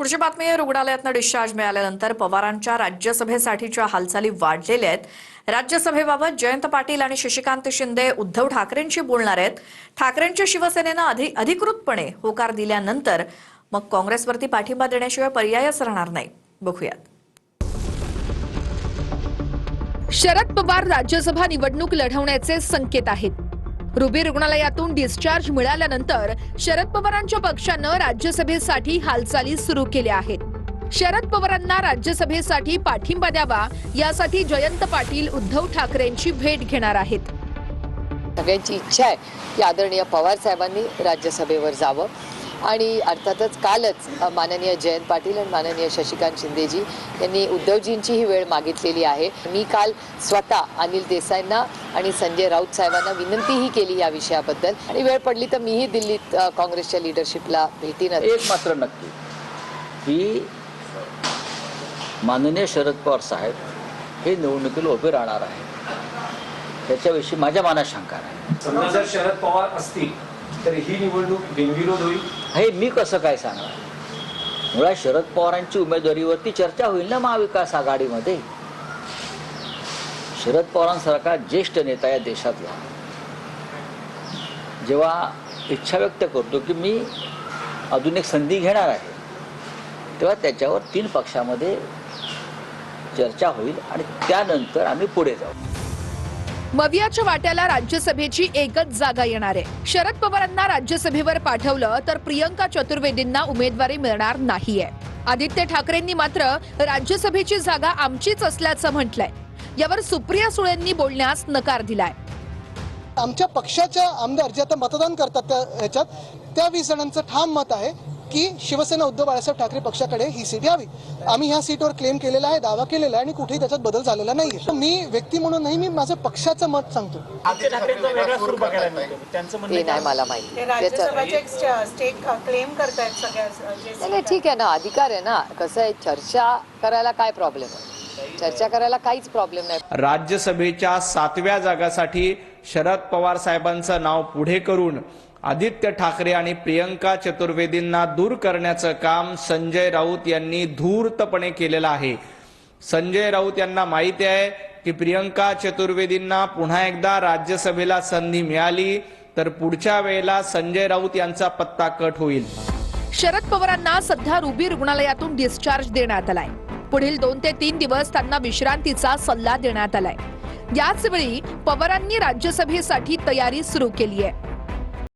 पुढची बातमी आहे, रुग्णालयातून डिस्चार्ज मिळाल्यानंतर पवारांच्या राज्यसभेसाठीच्या हालचाली वाढलेल्या आहेत। राज्यसभेबाबत जयंत पाटील आणि शशिकांत शिंदे उद्धव ठाकरेंशी बोलणार आहेत। ठाकरेंच्या शिवसेनेनं अधिकृतपणे होकार दिल्यानंतर मग काँग्रेसवरती पाठिंबा देण्याशिवाय पर्यायच राहणार नाही। बघूयात। शरद पवार राज्यसभा निवडणूक लढवण्याचे संकेत आहेत। रुबी रुग्णालयातून डिस्चार्ज मिळाल्यानंतर शरद पवारांच्या पक्षानं राज्यसभेसाठी हालचाली सुरू केल्या आहेत। शरद पवारांना राज्यसभेसाठी पाठिंबा द्यावा यासाठी जयंत पाटील उद्धव ठाकरेंची भेट घेणार आहेत। सगळ्यांची इच्छा आहे की आदरणीय पवार साहेबांनी राज्यसभेवर जावं आणि अर्थातच कालच माननीय जयंत पाटील आणि माननीय शशिकांत शिंदेजी यांनी उद्धवजींची ही वेळ मागितलेली आहे। मी काल स्वतः अनिल देसाईंना आणि संजय राऊत साहेबांना विनंतीही केली या विषयाबद्दल आणि वेळ पडली तर मीही दिल्लीत काँग्रेसच्या लीडरशिपला भेटीन। एक मात्र नक्की की माननीय शरद पवार साहेब हे निवडणुकीला उभे राहणार आहे, त्याच्याविषयी माझ्या मनात शंका नाही। समजा जर शरद पवार असतील तर ही निवडणूक बिनविरोध होईल हे मी कसं काय सांगणार? मुळात शरद पवारांची उमेदवारीवरती चर्चा होईल ना महाविकास आघाडीमध्ये। शरद पवारांसारखा ज्येष्ठ नेता या देशातला जेव्हा इच्छा व्यक्त करतो की मी अजून एक संधी घेणार आहे, तेव्हा त्याच्यावर 3 पक्षामध्ये चर्चा होईल आणि त्यानंतर आम्ही पुढे जाऊ। मवियाच्या वाट्याला राज्यसभेची एकच जागा येणार आहे। शरद पवारांना राज्यसभेवर पाठवलं तर प्रियंका चतुर्वेदींना उमेदवारी मिळणार नाहीये। आदित्य ठाकरेंनी मात्र राज्यसभेची जागा आमचीच असल्याचं म्हटलंय। यावर सुप्रिया सुळेंनी बोलण्यास नकार दिलाय। आमच्या पक्षाच्या आमदार जे आता मतदान करतात त्या 20 जणांचं ठाम मत आहे की शिवसेना उद्धव बाळासाहेब ठाकरे पक्षाकडे ही सीट यावी। आम्ही ह्या सीटवर क्लेम केलेला आहे, दावा केलेला आहे आणि कुठेही त्याच्यात बदल झालेला नाहीये। मी व्यक्ती म्हणून नाही, मी माझं पक्षाचं मत सांगतो। ते नाही मला माहिती। ठीक आहे ना, अधिकार आहे ना। कसं आहे, चर्चा करायला काय प्रॉब्लेम आहे? चर्चा करायला काहीच प्रॉब्लेम नाही। राज्यसभेच्या 7व्या जागासाठी शरद पवार साहेबांचं नाव पुढे करून आदित्य ठाकरे आणि प्रियंका चतुर्वेदींना दूर करण्याचं काम संजय राऊत यांनी धूर्तपणे केलेलं आहे। संजय राऊत यांना माहिती आहे की प्रियंका चतुर्वेदींना पुन्हा एकदा राज्यसभेला संधी मिळाली तर पुढच्या वेळेला संजय राऊत यांचा पत्ता कट होईल। शरद पवारांना सध्या रुबी रुग्णालयातून डिस्चार्ज देण्यात आलाय। पुढील 2 ते 3 दिवस त्यांना विश्रांतीचा सल्ला देण्यात आलाय। याच वेळी पवारांनी राज्यसभेसाठी तयारी सुरू केली आहे।